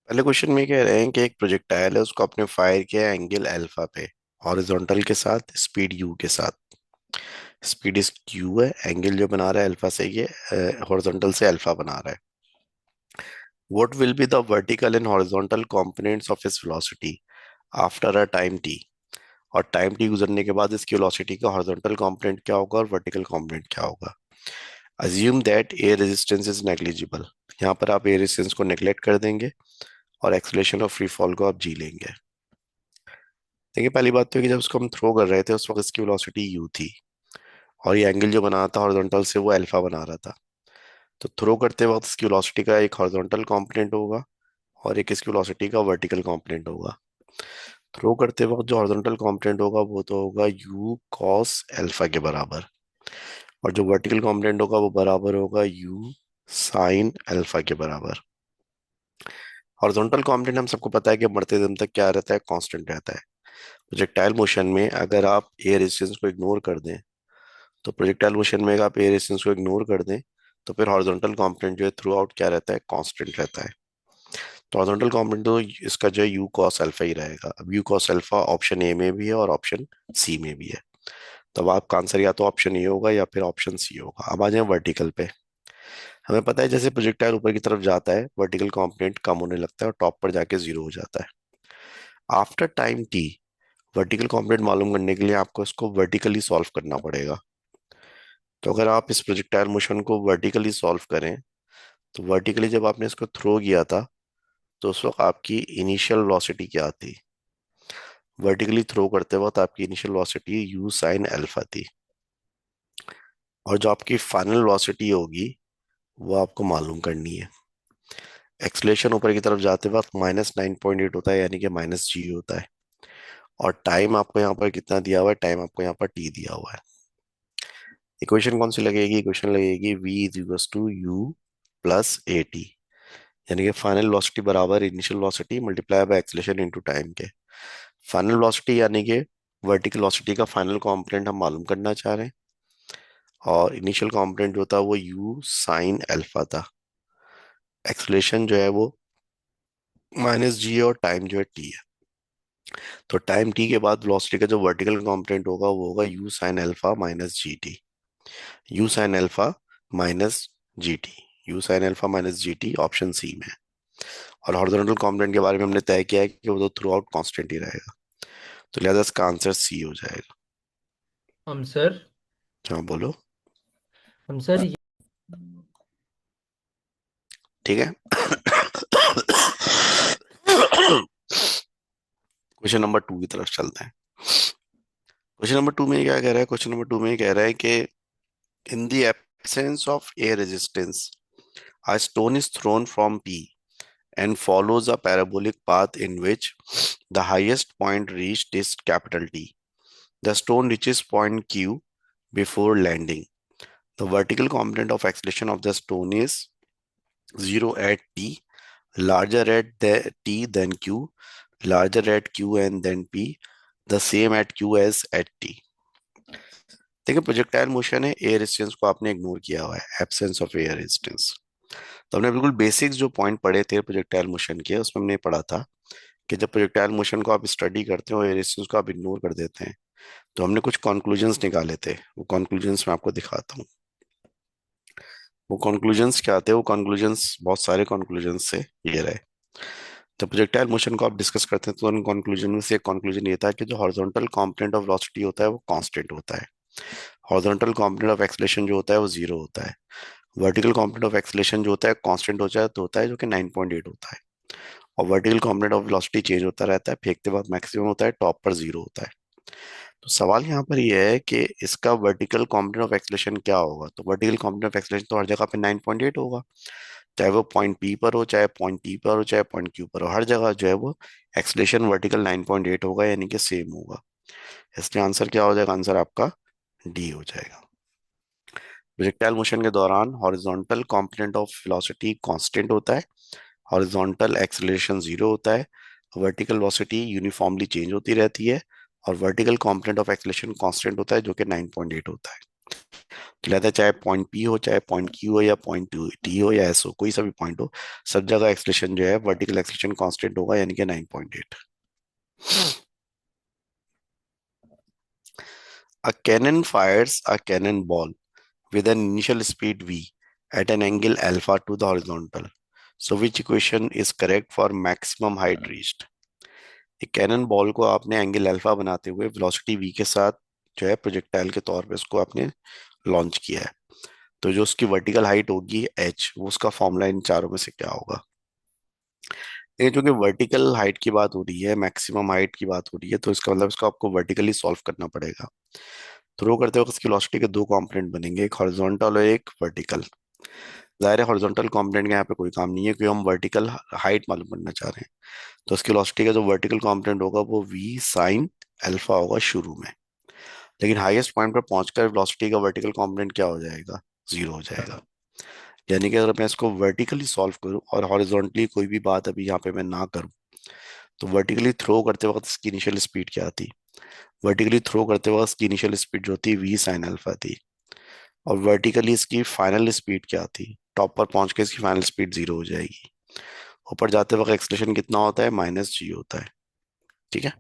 पहले क्वेश्चन में कह रहे हैं कि एक प्रोजेक्टाइल है, उसको आपने फायर किया एंगल अल्फा पे, हॉरिजॉन्टल के साथ, स्पीड यू के साथ। स्पीड इस क्यू है, एंगल जो बना रहा है अल्फा से, ये हॉरिजॉन्टल से अल्फा बना रहा है। What will be the vertical and horizontal components of इस velocity after a time T. और टाइम टी गुजरने के बाद इसकी वेलोसिटी का हॉरिजॉन्टल कंपोनेंट क्या होगा और वर्टिकल कंपोनेंट क्या होगा। Assume that air resistance is negligible. यहाँ पर आप एयर रेजिस्टेंस को नेग्लेक्ट कर देंगे और एक्सेलरेशन ऑफ फ्री फॉल को आप जी लेंगे। देखिए, पहली बात तो है कि जब उसको हम थ्रो कर रहे थे उस वक्त इसकी वेलोसिटी यू थी, और ये एंगल जो बना रहा था हॉरिजॉन्टल से वो अल्फा बना रहा था। तो थ्रो करते वक्त इसकी वेलोसिटी का एक हॉरिजॉन्टल कंपोनेंट होगा और एक इसकी वेलोसिटी का वर्टिकल कंपोनेंट होगा। थ्रो करते वक्त जो हॉरिजॉन्टल कंपोनेंट होगा वो तो होगा यू कॉस अल्फा के बराबर, और जो वर्टिकल कंपोनेंट होगा वो बराबर होगा यू साइन अल्फा के बराबर। हॉरिजॉन्टल कंपोनेंट हम सबको पता है कि बढ़ते दम तक क्या रहता है, कांस्टेंट रहता है। प्रोजेक्टाइल मोशन में अगर आप एयर रेजिस्टेंस को इग्नोर कर दें, तो प्रोजेक्टाइल मोशन में अगर आप एयर रेजिस्टेंस को इग्नोर कर दें तो फिर हॉरिजॉन्टल कंपोनेंट जो है थ्रू आउट क्या रहता है, कांस्टेंट रहता है। तो हॉरिजॉन्टल कंपोनेंट तो इसका जो है यू कॉस अल्फा ही रहेगा। अब you cos alpha option A में भी है और ऑप्शन सी में भी है। तब आपका आंसर या तो ऑप्शन ए होगा या फिर ऑप्शन सी होगा। अब आ जाए वर्टिकल पे। हमें पता है जैसे प्रोजेक्टाइल ऊपर की तरफ जाता है वर्टिकल कंपोनेंट कम होने लगता है और टॉप पर जाके जीरो हो जाता है। After time T vertical component मालूम करने के लिए आपको इसको वर्टिकली सॉल्व करना पड़ेगा। तो अगर आप इस प्रोजेक्टाइल मोशन को वर्टिकली सॉल्व करें, तो वर्टिकली जब आपने इसको थ्रो किया था तो उस वक्त आपकी इनिशियल वेलोसिटी क्या थी। वर्टिकली थ्रो करते वक्त आपकी initial velocity you sine alpha थी, और जो आपकी फाइनल वेलोसिटी होगी वो आपको मालूम करनी है। एक्सलेशन ऊपर की तरफ जाते वक्त -9.8 होता है, यानी कि -g होता है। और टाइम आपको यहाँ पर कितना दिया हुआ है, टाइम आपको यहाँ पर t दिया हुआ है। इक्वेशन कौन सी लगेगी, इक्वेशन लगेगी v is equals to U plus A T, यानी कि फाइनल वेलोसिटी बराबर initial velocity multiply by acceleration into time के। फाइनल वेलोसिटी यानी कि वर्टिकल वेलोसिटी का फाइनल कंपोनेंट हम मालूम करना चाह रहे हैं, और इनिशियल कंपोनेंट जो था वो यू साइन अल्फा था। एक्सेलरेशन जो है वो -g और टाइम जो है t है। तो टाइम t के बाद वेलोसिटी का जो वर्टिकल कंपोनेंट होगा वो होगा U sine alpha minus G T. U sine alpha minus G T, U sine alpha minus G T option C में है। और हॉरिजॉन्टल कंपोनेंट के बारे में हमने तय किया है कि वो तो थ्रू आउट कॉन्स्टेंट ही रहेगा, तो लिहाजा इसका आंसर सी हो जाएगा। हम सर हाँ बोलो। हम सर ये ठीक है। क्वेश्चन नंबर 2 की तरफ चलते हैं। क्वेश्चन नंबर 2 में क्या कह रहा है, क्वेश्चन नंबर 2 में कह रहा है कि in the absence of air resistance a stone is thrown from P and follows a parabolic path in which the highest point reached is capital T. The stone reaches point Q before landing. The vertical component of acceleration of the stone is 0 at T, larger at T than Q, larger at Q and then P, the same at Q as at T. देखिए, projectile motion है, air resistance को आपने ignore किया हुआ है, absence of air resistance. तो हमने बिल्कुल बेसिक्स जो पॉइंट पढ़े थे प्रोजेक्टाइल मोशन के, उसमें हमने पढ़ा था कि जब प्रोजेक्टाइल मोशन को आप स्टडी करते हो, एयर रेजिस्टेंस को आप इग्नोर कर देते हैं, तो हमने कुछ कॉन्क्लूजन्स निकाले थे। वो कॉन्क्लूजन्स मैं आपको दिखाता हूँ। वो कॉन्क्लूजन्स क्या थे, वो कॉन्क्लूजन्स बहुत सारे कॉन्क्लूजन्स से ये रहे। जब प्रोजेक्टाइल मोशन को आप डिस्कस करते हैं तो उन कॉन्क्लूजन में से एक कॉन्क्लूजन ये था कि जो हॉरिजॉन्टल कंपोनेंट ऑफ वेलोसिटी होता है वो कांस्टेंट होता है। हॉरिजॉन्टल कंपोनेंट ऑफ एक्सेलरेशन जो होता है वो जीरो होता है। वर्टिकल कंपोनेंट ऑफ एक्सेलरेशन जो होता है कांस्टेंट हो जाए तो होता है, जो कि 9.8 होता है। और vertical component of velocity change होता रहता है, फेंकते वक्त मैक्सिमम होता है, टॉप पर जीरो होता है। तो सवाल यहाँ पर यह है कि इसका वर्टिकल कंपोनेंट ऑफ एक्सेलरेशन क्या होगा। तो वर्टिकल कंपोनेंट ऑफ एक्सेलरेशन तो हर जगह पे 9.8 होगा, चाहे वो पॉइंट पी पर हो, चाहे पॉइंट टी पर हो, चाहे पॉइंट क्यू पर हो, हर जगह जो है वो एक्सेलरेशन वर्टिकल 9.8 होगा, यानी कि सेम होगा। इसलिए आंसर क्या हो जाएगा, आंसर आपका डी हो जाएगा। प्रोजेक्टाइल मोशन के दौरान horizontal component of velocity constant होता है, हॉरिजॉन्टल एक्सेलरेशन जीरो होता है, वर्टिकल वेलोसिटी यूनिफॉर्मली चेंज होती रहती है, और vertical component of acceleration constant होता है जो कि 9.8 होता है। तो लिहाजा चाहे पॉइंट पी हो, चाहे पॉइंट क्यू हो, या पॉइंट टी हो, या एस हो, कोई सा भी पॉइंट हो, सब जगह एक्सलेशन जो है वर्टिकल एक्सलेशन कांस्टेंट होगा, यानी कि 9.8। A cannon fires a cannonball with an initial speed v at an angle alpha to the horizontal. So which equation is correct for maximum height reached? एक cannon ball को आपने angle alpha बनाते हुए velocity v के साथ जो है projectile के तौर पे उसको आपने लॉन्च किया है। तो जो उसकी वर्टिकल हाइट होगी h, वो उसका फॉर्मूला इन चारों में से क्या होगा? ये चूंकि वर्टिकल हाइट की बात हो रही है, मैक्सिमम हाइट की बात हो रही है, तो इसका मतलब इसको आपको वर्टिकली सॉल्व करना पड़ेगा। थ्रो करते वक्त इसकी वेलोसिटी के दो कंपोनेंट बनेंगे, एक हॉरिजॉन्टल और एक वर्टिकल। जाहिर है हॉरिजॉन्टल कंपोनेंट का यहाँ पे कोई काम नहीं है, क्योंकि हम वर्टिकल हाइट मालूम करना चाह रहे हैं। तो इसकी वेलोसिटी का जो वर्टिकल कंपोनेंट होगा वो v साइन अल्फा होगा शुरू में। लेकिन हाईएस्ट पॉइंट पर पहुंचकर वेलोसिटी का वर्टिकल कंपोनेंट क्या हो जाएगा? जीरो हो जाएगा। यानी कि अगर मैं इसको वर्टिकली सॉल्व करूं और हॉरिजॉन्टली कोई भी बात अभी यहाँ पे मैं ना करूं, तो वर्टिकली थ्रो करते वक्त इसकी इनिशियल स्पीड क्या थी? वर्टिकली थ्रो करते वक्त इसकी इनिशियल स्पीड जो थी v साइन अल्फा थी। और वर्टिकली इसकी फाइनल स्पीड क्या थी? टॉप पर पहुंच के इसकी फाइनल स्पीड जीरो हो जाएगी। ऊपर जाते वक्त एक्सलेशन कितना होता है? माइनस जी होता है। ठीक है।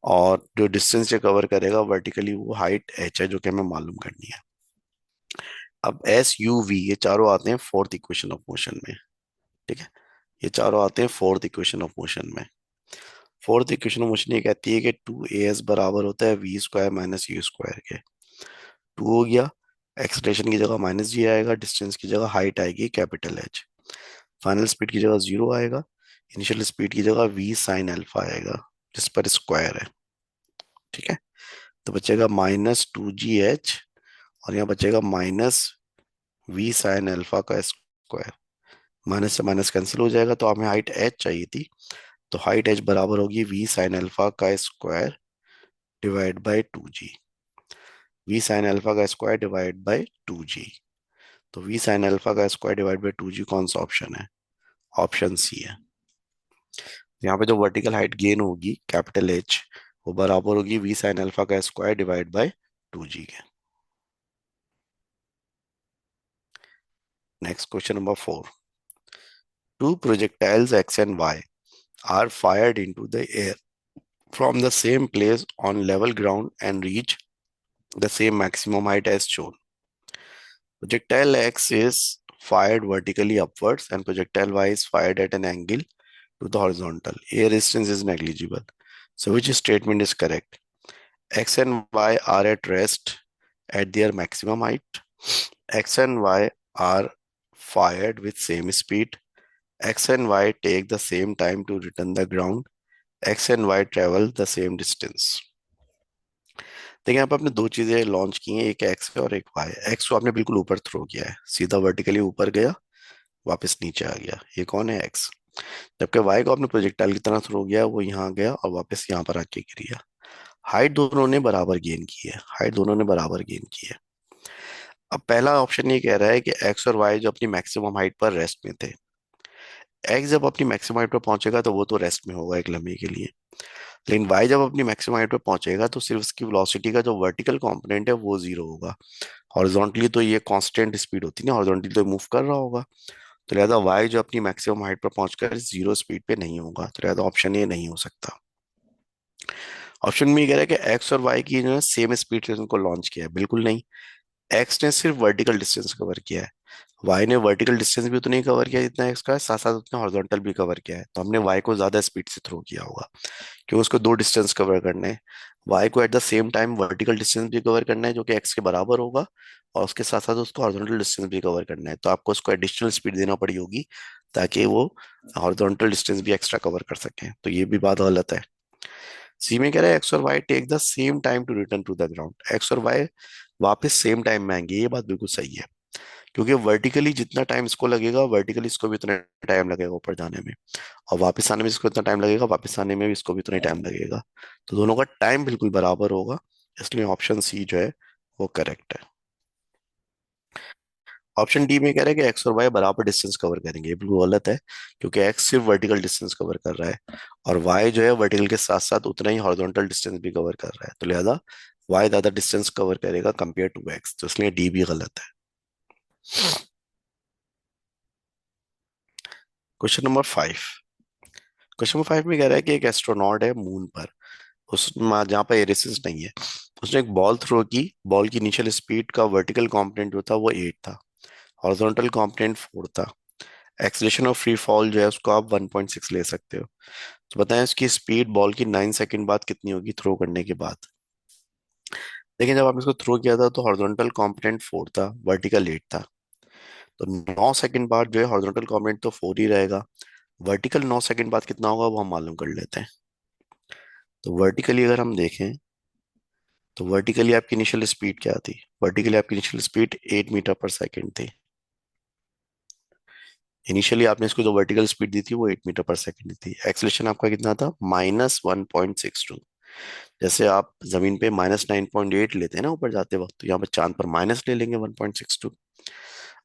और जो डिस्टेंस ये कवर करेगा वर्टिकली वो हाइट h है, जो कि हमें मालूम करनी है। अब एस यू वी ये चारों आते हैं फोर्थ इक्वेशन ऑफ मोशन में। ठीक है। ये चारों आते हैं फोर्थ इक्वेशन ऑफ मोशन में। फोर्थ इक्वेशन ऑफ मोशन ये कहती है कि टू ए एस बराबर होता है V square minus U square के। टू हो गया, एक्सलेशन की जगह माइनस जी आएगा, डिस्टेंस की जगह हाइट आएगी कैपिटल एच, फाइनल स्पीड की जगह जीरो आएगा, इनिशियल स्पीड की जगह वी साइन अल्फा आएगा, जिस पर स्क्वायर है। ठीक है। तो बचेगा माइनस टू जी एच, और यहाँ बचेगा माइनस वी साइन अल्फा का स्क्वायर। माइनस से माइनस कैंसिल हो जाएगा, तो हमें हाइट एच चाहिए थी। तो हाइट एच बराबर होगी वी साइन अल्फा का square divide by two G. V sine alpha का square divide by two G. तो वी साइन अल्फा का square divide by two G कौन सा ऑप्शन है? ऑप्शन सी है। यहाँ पे जो वर्टिकल हाइट गेन होगी कैपिटल एच, वो बराबर होगी वी साइन अल्फा का स्क्वायर डिवाइड बाई टू जी के। Next question number 4। Two projectiles X and Y are fired into the air from the same place on level ground and reach the same maximum height as shown. Projectile X is fired vertically upwards and projectile Y is fired at an angle to the horizontal. Air resistance is negligible. So which statement is correct? X and Y are at rest at their maximum height. X and Y are fired with same speed. X and Y take the same time to return the ground. X and Y travel the same distance. देखिए यहाँ पे आपने दो चीजें launch की हैं, एक x है और एक वाई। एक्स को आपने बिल्कुल ऊपर थ्रो किया है, सीधा वर्टिकली ऊपर गया, वापस नीचे आ गया, ये कौन है? एक्स। जबकि वाई को आपने प्रोजेक्टाइल की तरह थ्रो किया, वो यहाँ गया और वापस यहाँ पर आके गिर गया। हाइट दोनों ने बराबर गेन की है, हाइट दोनों ने बराबर गेन की है। अब पहला ऑप्शन ये कह रहा है कि एक्स और वाई जो अपनी मैक्सिमम हाइट पर रेस्ट में थे, एक्स जब अपनी मैक्सिमम हाइट पर पहुंचेगा तो वो तो रेस्ट में होगा एक लम्हे के लिए, लेकिन वाई जब अपनी मैक्सिमम हाइट पे पहुंचेगा तो सिर्फ उसकी वेलोसिटी का जो वर्टिकल कंपोनेंट है वो जीरो होगा। हॉरिजॉन्टली तो ये कांस्टेंट स्पीड होती है ना, हॉरिजॉन्टली तो मूव कर रहा होगा। तो लिहाजा वाई जो अपनी मैक्सिमम हाइट पर पहुंचकर जीरो स्पीड पे नहीं होगा, तो लिहाजा ऑप्शन ए नहीं हो सकता। ऑप्शन में ये कह रहा है कि एक्स और वाई की जो है सेम स्पीड से उनको लॉन्च किया है, बिल्कुल नहीं। एक्स ने सिर्फ वर्टिकल डिस्टेंस कवर किया है, वाई ने वर्टिकल डिस्टेंस भी उतना ही कवर किया जितना एक्स का है, साथ साथ उतना हॉरिजॉन्टल भी कवर किया है। तो हमने वाई को ज्यादा स्पीड से थ्रो किया होगा, क्योंकि उसको दो डिस्टेंस कवर करने हैं। वाई को at the same time vertical distance भी कवर करना है जो कि एक्स के बराबर होगा, और उसके साथ साथ उसको हॉरिजॉन्टल डिस्टेंस भी कवर करना है। तो आपको उसको एडिशनल स्पीड देना पड़ी होगी ताकि वो हॉरिजॉन्टल डिस्टेंस भी एक्स्ट्रा कवर कर सके, तो ये भी बात गलत है। सी में कह रहा है एक्स और Y take the same time to return to the ground. X और वाई वापस सेम टाइम में आएंगे, ये बात बिल्कुल सही है, क्योंकि वर्टिकली जितना टाइम इसको लगेगा वर्टिकली इसको भी उतना टाइम लगेगा ऊपर जाने में, और वापस आने में इसको इतना टाइम लगेगा, वापस आने में भी इसको भी उतना ही टाइम लगेगा। तो दोनों का टाइम बिल्कुल बराबर होगा, इसलिए ऑप्शन सी जो है वो करेक्ट है। ऑप्शन डी में कह रहा है कि एक्स और वाई बराबर डिस्टेंस कवर करेंगे, ये बिल्कुल गलत है, क्योंकि एक्स सिर्फ वर्टिकल डिस्टेंस कवर कर रहा है और वाई जो है वर्टिकल के साथ साथ उतना ही हॉरिजॉन्टल डिस्टेंस भी कवर कर रहा है। तो लिहाजा वाई ज़्यादा डिस्टेंस कवर करेगा कंपेयर टू एक्स, तो इसलिए डी भी गलत है। Question number 5। क्वेश्चन नंबर 5 में कह रहा है कि एक एस्ट्रोनॉट है मून पर, उस जहाँ पर एरिसिस नहीं है। उसने एक बॉल थ्रो की। बॉल की इनिशियल स्पीड का वर्टिकल कंपोनेंट जो था वो 8 था, हॉरिजॉन्टल कंपोनेंट 4 था। एक्सेलरेशन ऑफ फ्री फॉल जो है उसको आप 1.6 ले सकते हो। तो बताएं इसकी स्पीड बॉल की 9 सेकंड बाद कितनी होगी थ्रो करने के बाद। लेकिन जब आपने इसको थ्रो किया था तो हॉरिजॉन्टल कंपोनेंट 4 था, वर्टिकल 8 था। तो 9 सेकंड बाद जो है हॉरिजॉन्टल कंपोनेंट तो 4 ही रहेगा, वर्टिकल 9 सेकंड बाद कितना होगा वो हम मालूम कर लेते हैं। तो वर्टिकली अगर हम देखें तो वर्टिकली आपकी इनिशियल स्पीड क्या थी। वर्टिकली आपकी इनिशियल स्पीड 8 मीटर पर सेकेंड थी। इनिशियली आपने इसको जो वर्टिकल स्पीड दी थी वो 8 मीटर पर सेकेंड थी। एक्सलेशन आपका कितना था, -1.62। जैसे आप जमीन पे -9.8 लेते हैं ना ऊपर जाते वक्त, तो यहाँ पर चांद पर माइनस ले लेंगे 1.62।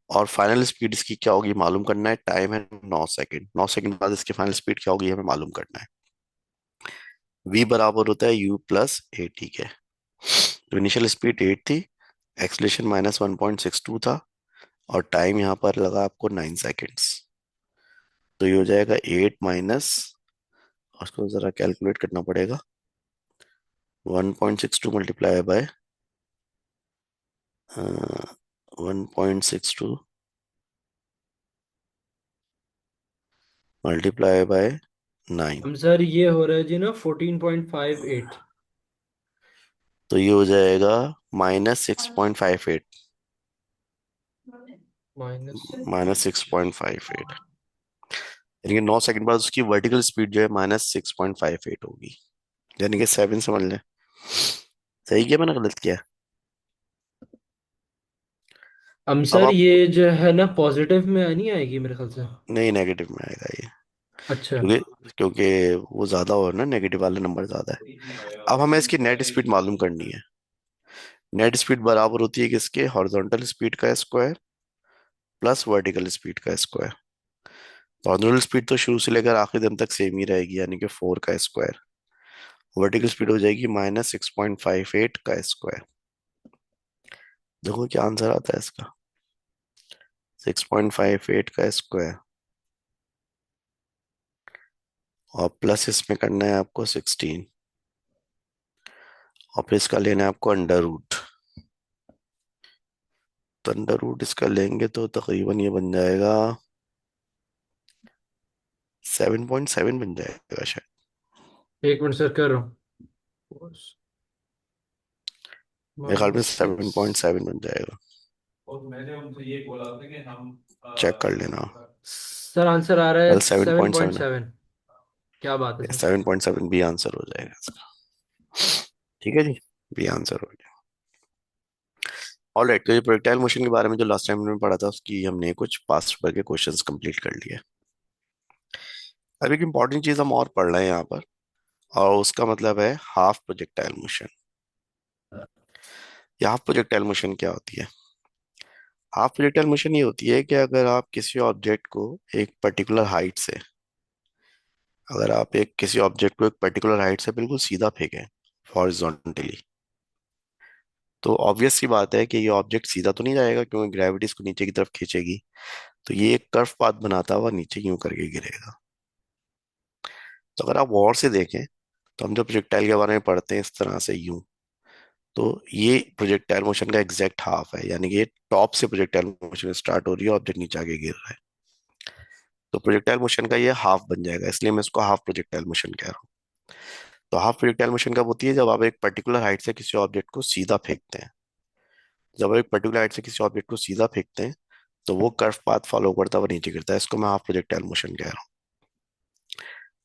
और फाइनल स्पीड इसकी क्या होगी मालूम करना है। टाइम है 9 सेकंड, 9 सेकंड बाद इसकी फाइनल स्पीड क्या होगी हमें मालूम करना है। v बराबर होता है u प्लस ए टी के। तो इनिशियल स्पीड 8 थी, एक्सलेशन -1.62 था, और टाइम यहाँ पर लगा आपको 9 सेकेंड्स। तो ये हो जाएगा 8 माइनस, उसको जरा कैलकुलेट करना पड़ेगा, 1.62 मल्टीप्लाई बाय 1.62 मल्टीप्लाई बाय 9। हम सर ये हो रहा है जी ना 14.58। तो ये हो जाएगा -6.58। माइनस -6.58, यानी कि 9 सेकंड बाद उसकी वर्टिकल स्पीड जो है -6.58 होगी, यानी कि 7 समझ लें। सही किया मैंने गलत किया? हम अब सर आप, ये जो है ना पॉजिटिव में नहीं आएगी मेरे ख्याल से। नहीं नेगेटिव में आएगा ये, अच्छा। क्योंकि क्योंकि वो ज्यादा हो ना, नेगेटिव वाला नंबर ज्यादा है। अब हमें इसकी नेट स्पीड मालूम करनी है। नेट स्पीड बराबर होती है किसके, हॉरिजॉन्टल स्पीड का स्क्वायर प्लस वर्टिकल स्पीड का स्क्वायर। तो हॉरिजॉन्टल स्पीड तो शुरू से लेकर आखिरी दिन तक सेम ही रहेगी, यानी कि 4 का स्क्वायर। वर्टिकल स्पीड हो जाएगी -6.58 का स्क्वायर। देखो क्या आंसर आता है इसका, 6.58 का स्क्वायर, और प्लस इसमें करना है आपको 16, और फिर इसका लेना है आपको अंडर रूट। तो अंडर रूट इसका लेंगे तो तकरीबन ये बन जाएगा 7.7 बन जाएगा शायद। एक मिनट सर कर रहा हूँ। मेरे ख्याल में -6। 7.7 बन जाएगा। चेक कर लेना। सर आंसर आ रहा है well seven seven point point seven है। सेवन क्या बात है सर। 7.7 भी आंसर हो जाएगा इसका। ठीक है जी, भी आंसर हो गया। ऑलराइट, तो ये प्रोजेक्टाइल मोशन के बारे में जो लास्ट टाइम हमने पढ़ा था उसकी हमने कुछ पास्ट पेपर के क्वेश्चंस कंप्लीट कर लिए। अब एक इंपॉर्टेंट चीज हम और पढ़ रहे हैं यहाँ पर, और उसका मतलब है हाफ प्रोजेक्टाइल मोशन। ये हाफ प्रोजेक्टाइल मोशन क्या होती है? हाफ प्रोजेक्टाइल मोशन ये होती है कि अगर आप किसी ऑब्जेक्ट को एक पर्टिकुलर हाइट से, अगर आप एक किसी ऑब्जेक्ट को एक पर्टिकुलर हाइट से बिल्कुल सीधा फेंकें हॉरिजॉन्टली, तो ऑब्वियस सी बात है कि ये ऑब्जेक्ट सीधा तो नहीं जाएगा, क्योंकि ग्रेविटी इसको नीचे की तरफ खींचेगी। तो ये एक कर्व पाथ बनाता हुआ नीचे यूं करके गिरेगा। तो अगर आप गौर से देखें तो हम जो प्रोजेक्टाइल के बारे में पढ़ते हैं इस तरह से यूं, तो ये प्रोजेक्टाइल मोशन का एग्जैक्ट हाफ है, यानी कि ये टॉप से प्रोजेक्टाइल मोशन स्टार्ट हो रही है, ऑब्जेक्ट नीचे आगे गिर रहा है। तो प्रोजेक्टाइल मोशन का ये हाफ बन जाएगा, इसलिए मैं इसको हाफ प्रोजेक्टाइल मोशन कह रहा हूँ। तो हाफ प्रोजेक्टाइल मोशन कब होती है, जब आप एक पर्टिकुलर हाइट से किसी ऑब्जेक्ट को सीधा फेंकते हैं। जब आप एक पर्टिकुलर हाइट से किसी ऑब्जेक्ट को सीधा फेंकते हैं तो वो कर्व पाथ फॉलो करता हुआ नीचे गिरता है, इसको मैं हाफ प्रोजेक्टाइल मोशन कह रहा हूँ।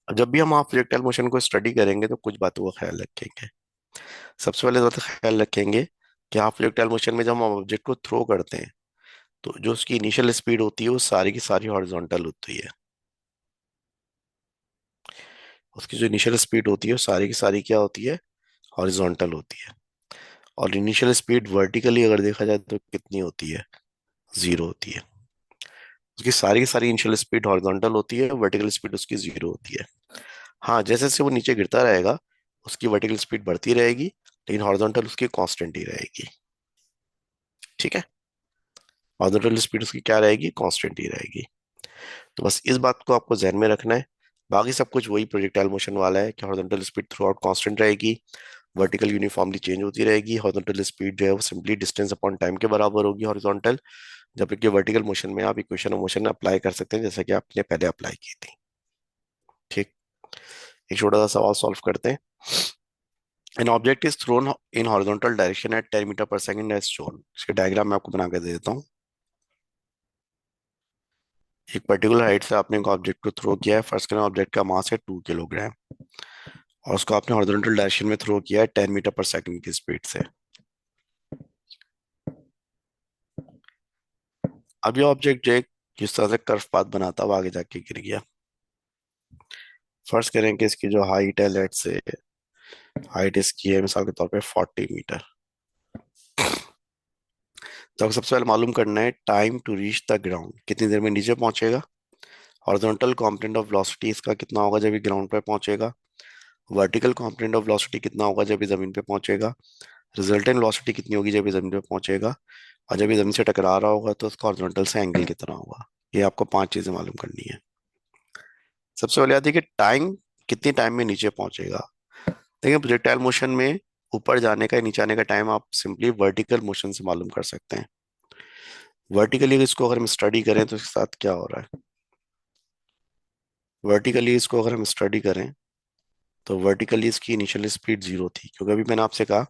अब जब भी हम हाफ प्रोजेक्टाइल मोशन को स्टडी करेंगे तो कुछ बातों का ख्याल रखेंगे। सबसे पहले बात का ख्याल रखेंगे कि हाफ प्रोजेक्टाइल मोशन में जब हम ऑब्जेक्ट को थ्रो करते हैं तो जो उसकी इनिशियल स्पीड होती है वो सारी की सारी हॉरिजॉन्टल होती है। उसकी जो इनिशियल स्पीड होती है वो सारी की सारी क्या होती है, हॉरिजॉन्टल होती है। और इनिशियल स्पीड वर्टिकली अगर देखा जाए तो कितनी होती है, 0 होती है। उसकी सारी की सारी इनिशियल स्पीड हॉरिजॉन्टल होती है, वर्टिकल स्पीड उसकी 0 होती है। हाँ, जैसे जैसे वो नीचे गिरता रहेगा उसकी वर्टिकल स्पीड बढ़ती रहेगी, लेकिन हॉरिजॉन्टल उसकी कांस्टेंट ही रहेगी। ठीक है, हॉरिजॉन्टल स्पीड उसकी क्या रहेगी, कांस्टेंट ही रहेगी। तो बस इस बात को आपको ध्यान में रखना है। बाकी सब कुछ वही प्रोजेक्टाइल मोशन वाला है कि horizontal speed through out constant रहेगी, वर्टिकल यूनिफॉर्मली चेंज होती रहेगी। हॉरिजॉन्टल स्पीड जो है वो सिंपली डिस्टेंस अपॉन टाइम के बराबर होगी हॉरिजॉन्टल, जबकि वर्टिकल मोशन में आप इक्वेशन ऑफ मोशन अप्लाई कर सकते हैं जैसा कि आपने पहले अप्लाई की थी। ठीक, एक छोटा सा सवाल सॉल्व करते हैं। An object is thrown in horizontal direction at 10 metre per second as shown. इसके डायग्राम मैं आपको बना के दे देता हूँ। एक पर्टिकुलर हाइट से आपने एक ऑब्जेक्ट को थ्रो किया है। फर्स्ट करें, ऑब्जेक्ट का मास है 2 किलोग्राम, और उसको आपने हॉरिजॉन्टल डायरेक्शन में थ्रो किया है 10 मीटर पर सेकंड की स्पीड से। अब ये ऑब्जेक्ट जो है जिस तरह से कर्व पाथ बनाता हुआ आगे जाके गिर गया। फर्स्ट करें कि इसकी जो हाइट है, लेट से हाइट इसकी है मिसाल के तौर पे 40 मीटर। तो आपको सबसे पहले मालूम करना है time to reach the ground, कितनी देर में नीचे पहुंचेगा। हॉरिजॉन्टल कंपोनेंट ऑफ वेलोसिटी इसका कितना होगा जब ये ग्राउंड पे पहुंचेगा। वर्टिकल कंपोनेंट ऑफ वेलोसिटी कितना होगा जब ये जमीन पे पहुंचेगा। रिजल्टेंट वेलोसिटी कितनी होगी जब ये जमीन पे पहुंचेगा। और जब ये जमीन से टकरा रहा होगा तो उसका हॉरिजॉन्टल से एंगल कितना होगा। ये आपको 5 चीजें मालूम करनी है। सबसे पहले आती है कि टाइम, कितनी टाइम में नीचे पहुंचेगा। देखिए, प्रोजेक्टाइल मोशन में ऊपर जाने का या नीचे आने का टाइम आप सिंपली वर्टिकल मोशन से मालूम कर सकते हैं। वर्टिकली इसको अगर हम स्टडी करें तो इसके साथ क्या हो रहा है। वर्टिकली इसको अगर हम स्टडी करें तो वर्टिकली इसकी इनिशियल स्पीड 0 थी, क्योंकि अभी मैंने आपसे कहा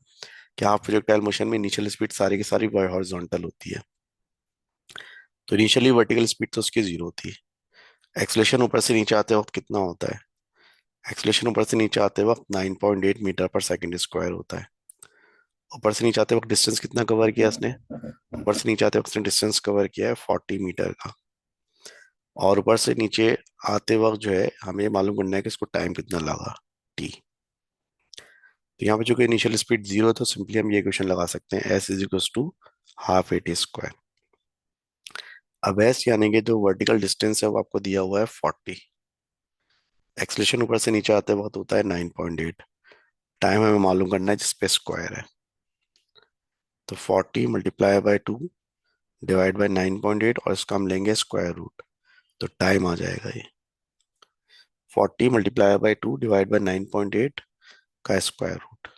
कि हाफ प्रोजेक्टाइल मोशन में इनिशियल स्पीड सारी की सारी हॉरिजॉन्टल होती है। तो इनिशियली वर्टिकल स्पीड तो उसकी 0 थी। एक्सलेशन ऊपर से नीचे आते वक्त कितना होता है। एक्सलेशन ऊपर से नीचे आते वक्त 9.8 मीटर पर सेकंड स्क्वायर होता है। ऊपर से नीचे आते वक्त डिस्टेंस कितना कवर किया इसने। ऊपर से नीचे आते वक्त इसने डिस्टेंस कवर किया है 40 मीटर का। और ऊपर से नीचे आते वक्त जो है हमें ये मालूम करना है कि इसको टाइम कितना लगा, टी। तो यहाँ पे जो कि इनिशियल स्पीड 0 है तो सिंपली हम ये इक्वेशन लगा सकते हैं, S is equal to half A T square. अब एस यानी कि जो वर्टिकल डिस्टेंस है वो आपको दिया हुआ है 40। एक्सलेशन ऊपर से नीचे आते वक्त होता है 9.8। टाइम हमें मालूम करना है जिसपे स्क्वायर है। तो 40 मल्टीप्लाई बाय 2 डिवाइड बाय 9.8, और इसका हम लेंगे स्क्वायर रूट, तो टाइम आ जाएगा ये 40 मल्टीप्लाई बाय 2 डिवाइड बाय 9.8 का स्क्वायर रूट।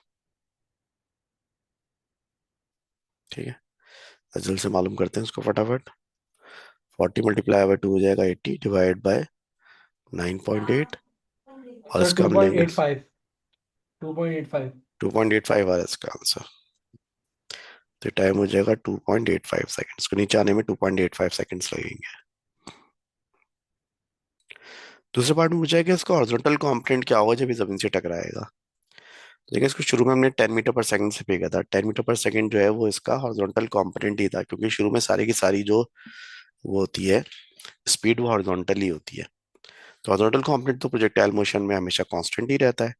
ठीक है, तो जल्द से मालूम करते हैं इसको फटाफट। 40 मल्टीप्लाई बाय 2 हो जाएगा 80 डिवाइड बाय 9.8, और सर इसका टू हम पॉइंट लेंगे एट फाइव 2.85। 2.85 आ रहा है इसका आंसर। तो टाइम हो जाएगा 2.85 सेकेंड्स, को नीचे आने में 2.85 सेकेंड्स लगेंगे। दूसरे पार्ट में पूछा है कि इसका हॉरिजॉन्टल कंपोनेंट क्या होगा जब ये जमीन से टकराएगा। देखिए, इसको शुरू में हमने 10 मीटर पर सेकंड से फेंका था। 10 मीटर पर सेकंड जो है वो इसका हॉरिजॉन्टल कंपोनेंट ही था, क्योंकि शुरू में सारी की सारी जो वो होती है स्पीड, वो हॉरिजॉन्टल ही होती है। तो हॉरिजॉन्टल कंपोनेंट तो प्रोजेक्टाइल मोशन में हमेशा कांस्टेंट ही रहता है।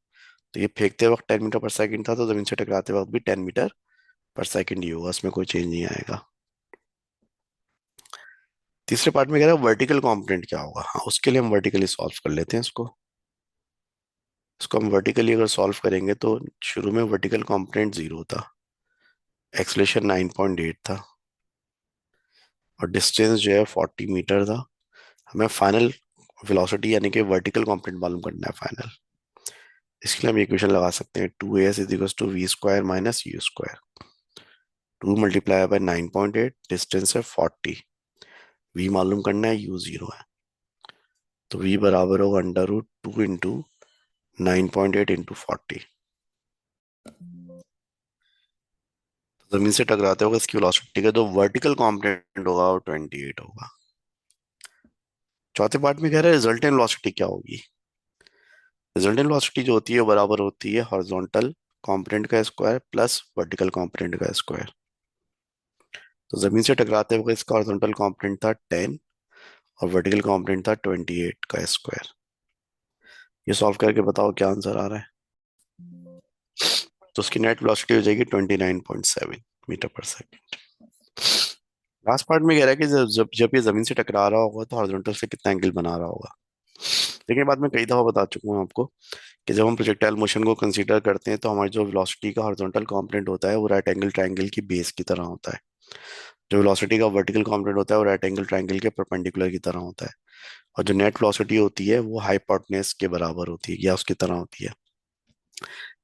तो ये फेंकते वक्त 10 मीटर पर सेकंड था, तो जमीन से टकराते वक्त भी 10 मीटर पर सेकंड ही होगा, उसमें कोई चेंज नहीं आएगा। तीसरे पार्ट में कह रहा है वर्टिकल कंपोनेंट क्या होगा। हाँ, उसके लिए हम वर्टिकली सॉल्व कर लेते हैं इसको। इसको हम वर्टिकली अगर सॉल्व करेंगे तो शुरू में वर्टिकल कंपोनेंट 0 था, एक्सलेशन 9.8 था, और डिस्टेंस जो है 40 मीटर था। हमें फाइनल वेलोसिटी यानी कि वर्टिकल कंपोनेंट मालूम करना है फाइनल। इसके लिए हम इक्वेशन लगा सकते हैं 2as is equal to V square minus U square. 2 multiply by 9.8, distance है 40, वी मालूम करना है, यू 0 है। तो वी बराबर होगा अंडर रूट 2 इंटू 9.8 इंटू 40। जमीन से टकराते होगा इसकी वेलोसिटी का जो वर्टिकल कंपोनेंट होगा वो 28 होगा। चौथे पार्ट में कह रहा है रिजल्टेंट वेलोसिटी क्या होगी। रिजल्टेंट वेलोसिटी जो होती है वो बराबर होती है हॉरिजॉन्टल कंपोनेंट का स्क्वायर प्लस वर्टिकल कंपोनेंट का स्क्वायर। तो जमीन से टकराते हुए इसका हॉरिजॉन्टल कंपोनेंट था 10, और वर्टिकल कंपोनेंट था 28 का स्क्वायर। ये सॉल्व करके बताओ क्या आंसर आ रहा है। तो उसकी नेट वेलोसिटी हो जाएगी 29.7 metre per second. Last part में कह रहा है कि जब ये जमीन से टकरा रहा होगा तो हॉरिजॉन्टल से कितना एंगल बना रहा होगा। लेकिन बाद में कई दफा बता चुका हूँ आपको कि जब हम प्रोजेक्टाइल मोशन को कंसीडर करते हैं तो हमारी जो वेलोसिटी का हॉरिजॉन्टल कंपोनेंट होता है वो राइट एंगल ट्रायंगल की बेस की तरह होता है। जो वेलोसिटी का वर्टिकल कंपोनेंट होता है वो राइट एंगल ट्रायंगल के परपेंडिकुलर की तरह होता है। और जो नेट वेलोसिटी होती है वो हाइपोटेन्यूज के बराबर होती है या उसकी तरह होती है।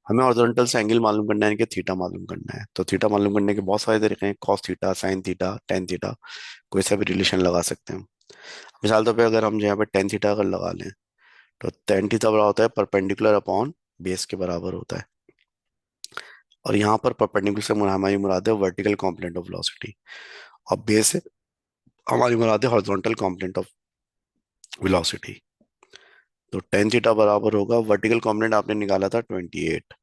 हमें हॉरिजॉन्टल से एंगल मालूम करना है कि थीटा मालूम करना है, तो थीटा मालूम करने के बहुत सारे तरीके हैं, cos theta, sine theta, tan theta, कोई सा भी रिलेशन लगा सकते हैं हम। मिसाल तौर पे अगर हम यहाँ पे टेन थीटा अगर लगा लें तो टेन थीटा बराबर होता है परपेंडिकुलर अपॉन बेस के बराबर होता है। और यहाँ पर परपेंडिकुलर से हमारी मुराद है वर्टिकल कॉम्पोनेंट ऑफ वेलोसिटी, और बेस से हमारी मुराद है हॉरिजॉन्टल कॉम्पोनेंट ऑफ वेलोसिटी। तो टेन थीटा बराबर होगा, वर्टिकल कॉम्पोनेंट आपने निकाला था 28,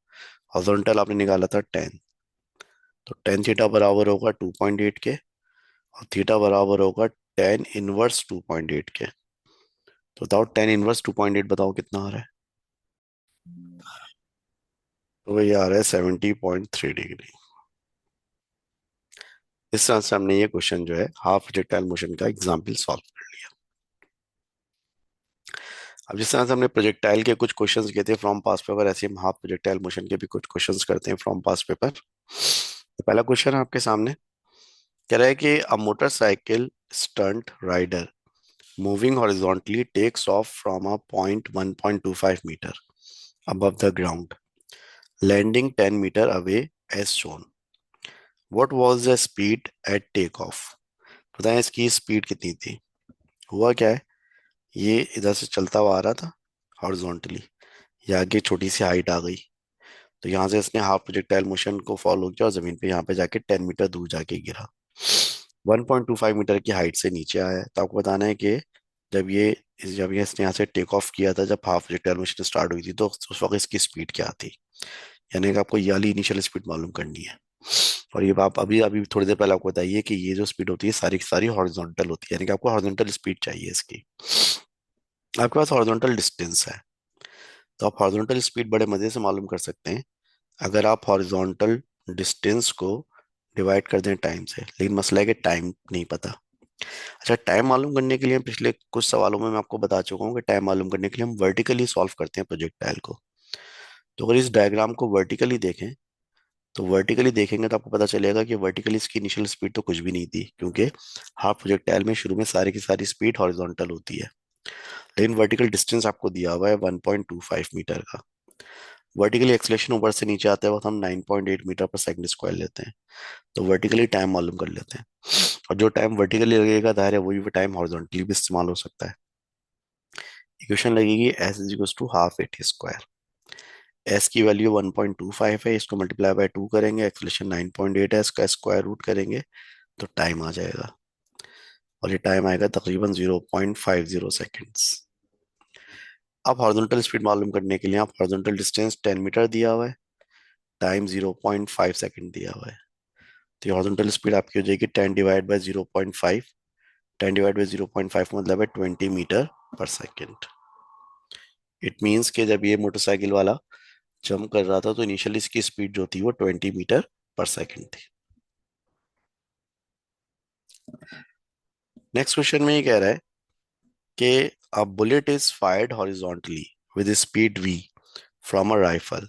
हॉरिजॉन्टल आपने निकाला था 10। तो टेन थीटा बराबर होगा 2.8 के, और थीटा बराबर होगा टेन इनवर्स 2.8 के। तो बताओ टेन इनवर्स 2.8 बताओ कितना आ रहा है। तो ये आ रहा है 70.3 डिग्री। इस तरह से हमने ये क्वेश्चन जो है हाफ प्रोजेक्टाइल मोशन का एग्जाम्पल सॉल्व कर लिया। अब जिस तरह से हमने प्रोजेक्टाइल के कुछ क्वेश्चंस किए थे फ्रॉम पास्ट पेपर, ऐसे हम हाफ प्रोजेक्टाइल मोशन के भी कुछ क्वेश्चंस करते हैं फ्रॉम पास्ट पेपर। तो पहला क्वेश्चन है आपके सामने, कह रहा है कि a motorcycle stunt rider moving horizontally takes off from a point 1.25 metre above the ground, landing 10 meter away as shown. What was the speed at takeoff? बताएं इसकी स्पीड कितनी थी। हुआ क्या है, ये इधर से चलता हुआ आ रहा था हॉरिजॉन्टली, ये आगे छोटी सी हाइट आ गई, तो यहाँ से इसने हाफ प्रोजेक्टाइल मोशन को फॉलो किया और जमीन पे यहाँ पे जाके 10 मीटर दूर जाके गिरा। 1.25 मीटर की हाइट से नीचे आया है। तो आपको बताना है कि जब ये इसने यहाँ से टेक ऑफ किया था, जब हाफ प्रोजेक्टाइल मोशन स्टार्ट हुई थी, तो उस वक्त इसकी स्पीड क्या थी। यानी कि आपको ये वाली इनिशियल स्पीड मालूम करनी है। और ये आप अभी अभी थोड़ी देर पहले आपको बताइए कि ये जो स्पीड होती है सारी की सारी हॉरिजॉन्टल होती है, यानी कि आपको हॉरिजॉन्टल स्पीड चाहिए इसकी। आपके पास हॉरिजॉन्टल डिस्टेंस है, तो आप हॉरिजॉन्टल स्पीड बड़े मजे से मालूम कर सकते हैं अगर आप हॉरिजॉन्टल डिस्टेंस को डिवाइड कर दें टाइम से। लेकिन मसला है कि टाइम नहीं पता। अच्छा, टाइम मालूम करने के लिए पिछले कुछ सवालों में मैं आपको बता चुका हूँ कि टाइम मालूम करने के लिए हम वर्टिकली सॉल्व करते हैं प्रोजेक्टाइल को। तो अगर इस डायग्राम को वर्टिकली देखें, तो वर्टिकली देखेंगे तो आपको पता चलेगा कि वर्टिकली इसकी इनिशियल स्पीड तो कुछ भी नहीं थी, क्योंकि हाफ प्रोजेक्टाइल में शुरू में सारी की सारी स्पीड हॉरिजॉन्टल होती है। लेकिन वर्टिकल डिस्टेंस आपको दिया हुआ है 1.25 मीटर का। वर्टिकली एक्सलेशन ऊपर से नीचे आते वक्त हम 9.8 मीटर पर सेकंड स्क्वायर लेते हैं। तो वर्टिकली टाइम मालूम कर लेते हैं, और जो टाइम वर्टिकली लगेगा दायरे वही टाइम हॉरिजॉन्टली भी इस्तेमाल हो सकता है। इक्वेशन लगेगी S is equal to half A T square. S की वैल्यू 1.25 है, इसको मल्टीप्लाई बाय 2 करेंगे, एक्सलेशन 9.8 है, इसका स्क्वायर रूट करेंगे तो टाइम आ जाएगा, और ये टाइम आएगा तकरीबन 0.50 सेकेंड्स। अब हॉरिजॉन्टल स्पीड मालूम करने के लिए आप हॉरिजॉन्टल डिस्टेंस 10 मीटर दिया हुआ है, टाइम 0.5 सेकेंड दिया हुआ है। तो ये हॉरिजॉन्टल स्पीड आपकी हो जाएगी 10 डिवाइड बाय 0.5। 10 डिवाइड बाय 0.5 मतलब है 20 मीटर पर सेकेंड। इट मीन्स कि जब ये मोटरसाइकिल वाला जंप कर रहा था तो इनिशियली इसकी स्पीड जो थी वो 20 मीटर पर सेकेंड थी। नेक्स्ट क्वेश्चन में ये कह रहा है कि a bullet is fired horizontally with a speed v from a rifle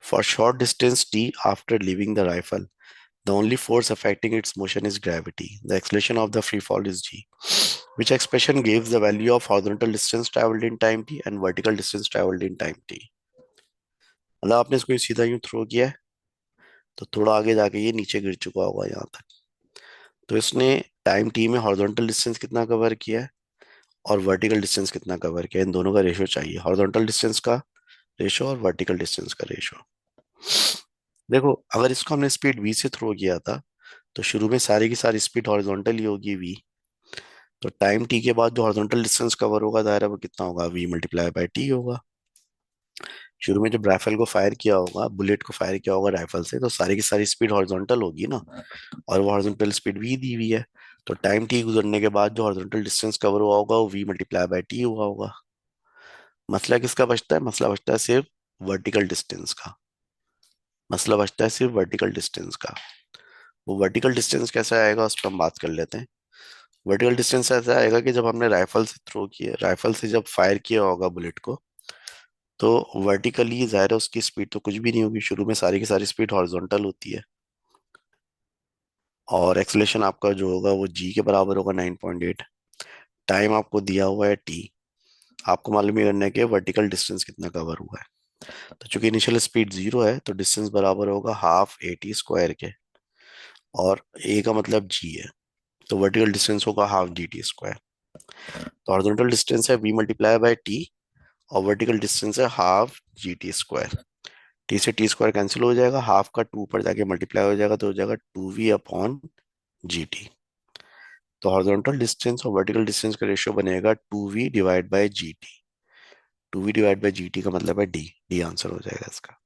for short distance t after leaving the rifle. The only force affecting its motion is gravity. The acceleration of the free fall is g. Which expression gives the value of horizontal distance traveled in time t and vertical distance traveled in time t? मतलब आपने इसको सीधा यूं throw किया है, तो थोड़ा आगे जाके ये नीचे गिर चुका होगा यहाँ तक। तो इसने टाइम टी में हॉरिजॉन्टल डिस्टेंस कितना कवर किया है और वर्टिकल डिस्टेंस कितना कवर किया है, इन दोनों का रेशियो चाहिए, हॉरिजॉन्टल डिस्टेंस का रेशो और वर्टिकल डिस्टेंस का रेशो। देखो, अगर इसको हमने स्पीड v से थ्रो किया था तो शुरू में सारी की सारी स्पीड हॉरिजॉन्टल ही होगी v। तो टाइम t के बाद जो हॉरिजॉन्टल डिस्टेंस कवर होगा दायरा वो कितना होगा, v मल्टीप्लाई बाय t होगा। शुरू में जब राइफल को फायर किया होगा, बुलेट को फायर किया होगा राइफल से, तो सारी की सारी स्पीड हॉरिजॉन्टल होगी ना, और वो हॉरिजॉन्टल स्पीड v दी हुई है। तो टाइम t गुजरने के बाद जो हॉरिजॉन्टल डिस्टेंस कवर हुआ होगा वो v मल्टीप्लाई बाय t हुआ होगा। मसला किसका बचता है, मसला बचता है सिर्फ वर्टिकल डिस्टेंस का। मसला बचता है सिर्फ वर्टिकल डिस्टेंस का। वो वर्टिकल डिस्टेंस कैसे आएगा उस पर हम बात कर लेते हैं। वर्टिकल डिस्टेंस ऐसा आएगा कि जब हमने राइफल से थ्रो किया, राइफल से जब फायर किया होगा बुलेट को, तो वर्टिकली जाहिर है उसकी स्पीड तो कुछ भी नहीं होगी, शुरू में सारी की सारी स्पीड हॉरिजॉन्टल होती है। और एक्सेलेरेशन आपका जो होगा वो जी के बराबर होगा 9.8। टाइम आपको दिया हुआ है टी। आपको मालूम ही करना है कि वर्टिकल डिस्टेंस कितना कवर हुआ है। तो चूंकि इनिशियल स्पीड 0 है तो डिस्टेंस बराबर होगा हाफ ए टी स्क्वायर के। और ए का मतलब जी है, तो वर्टिकल डिस्टेंस होगा हाफ जी टी स्क्वायर। तो हॉरिजॉन्टल डिस्टेंस है वी मल्टीप्लाई बाय टी, और वर्टिकल डिस्टेंस है half G T square. T से टी स्क्वायर कैंसिल हो जाएगा, हाफ का टू पर जाके मल्टीप्लाई हो जाएगा, तो हो जाएगा 2v अपॉन जी टी। तो हॉरिजॉन्टल डिस्टेंस और वर्टिकल डिस्टेंस का रेशियो बनेगा 2v divide by G T. 2v divide by G T का मतलब है डी। डी आंसर हो जाएगा इसका।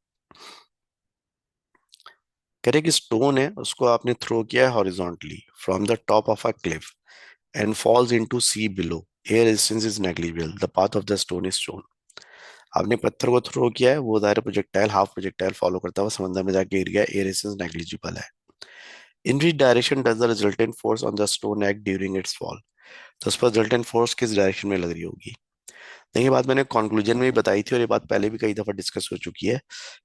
कह रहे कि स्टोन है उसको आपने थ्रो किया है horizontally from the top of a cliff and falls into sea below. Air resistance is negligible, the path of the stone is shown. आपने पत्थर को थ्रो किया है, वो दायरा प्रोजेक्टाइल हाफ प्रोजेक्टाइल फॉलो करता हुआ समंदर में जाके गिर गया, एयर रेजिस्टेंस नेग्लिजिबल है। In which direction does the resultant force on the stone act during its fall. तो उस पर रिजल्टेंट फोर्स किस डायरेक्शन में लग रही होगी। देखिए बात मैंने कंक्लूजन में भी बताई थी, और ये बात पहले भी कई दफा डिस्कस हो चुकी है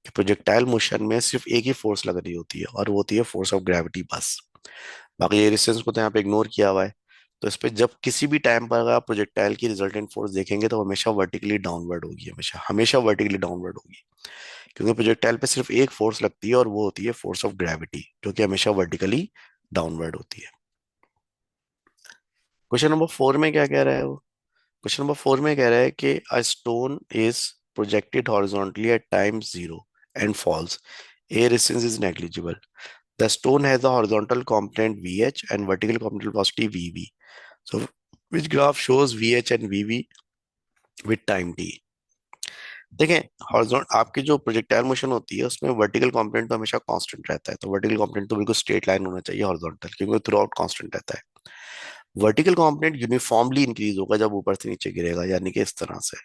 कि प्रोजेक्टाइल मोशन में सिर्फ एक ही फोर्स लग रही होती है, और वो होती है फोर्स ऑफ ग्रेविटी बस। बाकी ये रेजिस्टेंस को तो यहाँ पे इग्नोर किया हुआ है। तो इस पे जब किसी भी टाइम पर अगर आप प्रोजेक्टाइल की रिजल्टेंट फोर्स देखेंगे तो हमेशा वर्टिकली डाउनवर्ड होगी, हमेशा हमेशा वर्टिकली डाउनवर्ड होगी। क्योंकि प्रोजेक्टाइल पे सिर्फ एक फोर्स लगती है, और वो होती है फोर्स ऑफ ग्रेविटी, जो कि हमेशा वर्टिकली डाउनवर्ड होती है। क्वेश्चन नंबर 4 में क्या कह रहा है वो। क्वेश्चन नंबर 4 में कह रहा है कि a stone is projected horizontally at time 0 and falls, air resistance is negligible. The stone has a horizontal component VH and vertical component velocity VV. So, which graph shows VH and VV with time t? देखें, horizontal आपकी जो projectile motion होती है उसमें vertical component तो हमेशा constant रहता है, तो वर्टिकल कंपोनेंट तो बिल्कुल स्ट्रेट लाइन होना चाहिए हॉरिजॉन्टल, क्योंकि थ्रू आउट कांस्टेंट रहता है। वर्टिकल कंपोनेंट यूनिफॉर्मली इंक्रीज होगा जब ऊपर से नीचे गिरेगा, यानी कि इस तरह से।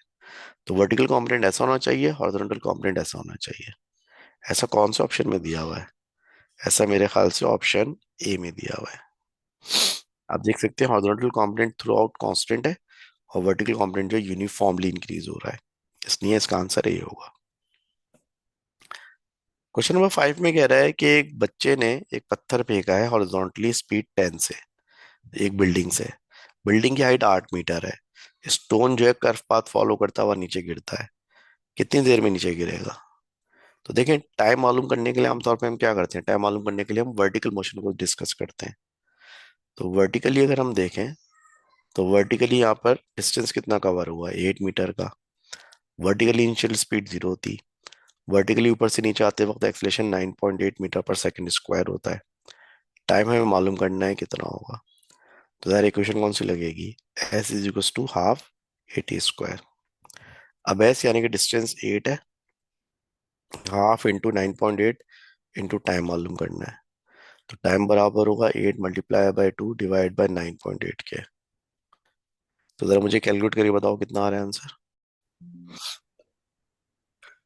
तो वर्टिकल कंपोनेंट ऐसा होना चाहिए, हॉरिजॉन्टल कंपोनेंट ऐसा होना चाहिए। ऐसा कौन सा ऑप्शन में दिया हुआ है। ऐसा मेरे ख्याल से ऑप्शन ए में दिया हुआ है। आप देख सकते हैं horizontal component through out constant है, और वर्टिकल कंपोनेंट जो यूनिफॉर्मली इंक्रीज हो रहा है, इसलिए इसका आंसर ये होगा। क्वेश्चन नंबर 5 में कह रहा है कि एक बच्चे ने एक पत्थर फेंका है हॉरिजॉन्टली स्पीड 10 से एक बिल्डिंग से। बिल्डिंग की हाइट 8 मीटर है। स्टोन जो है कर्व पाथ फॉलो करता हुआ नीचे गिरता है, कितनी देर में नीचे गिरेगा। तो देखें, टाइम मालूम करने के लिए आमतौर पे हम क्या करते हैं, टाइम मालूम करने के लिए हम वर्टिकल मोशन को डिस्कस करते हैं। तो वर्टिकली अगर हम देखें, तो वर्टिकली यहाँ पर डिस्टेंस कितना कवर हुआ है, 8 मीटर का। वर्टिकली इनिशियल स्पीड 0 थी। वर्टिकली ऊपर से नीचे आते वक्त acceleration 9.8 metre per second square होता है। टाइम हमें मालूम करना है कितना होगा। तो यार इक्वेशन कौन सी लगेगी, S is equal to half A T square. अब एस यानी कि डिस्टेंस 8 है, हाफ इंटू 9.8 इंटू टाइम मालूम करना है। तो टाइम बराबर होगा 8 मल्टीप्लाई बाय 2 डिवाइड बाय 9.8 के। तो जरा मुझे कैलकुलेट करके बताओ कितना आ रहा है आंसर।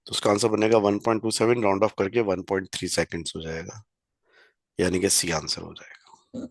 तो उसका आंसर बनेगा 1.27, राउंड ऑफ करके 1.3 सेकेंड्स हो जाएगा, यानी कि सी आंसर हो जाएगा।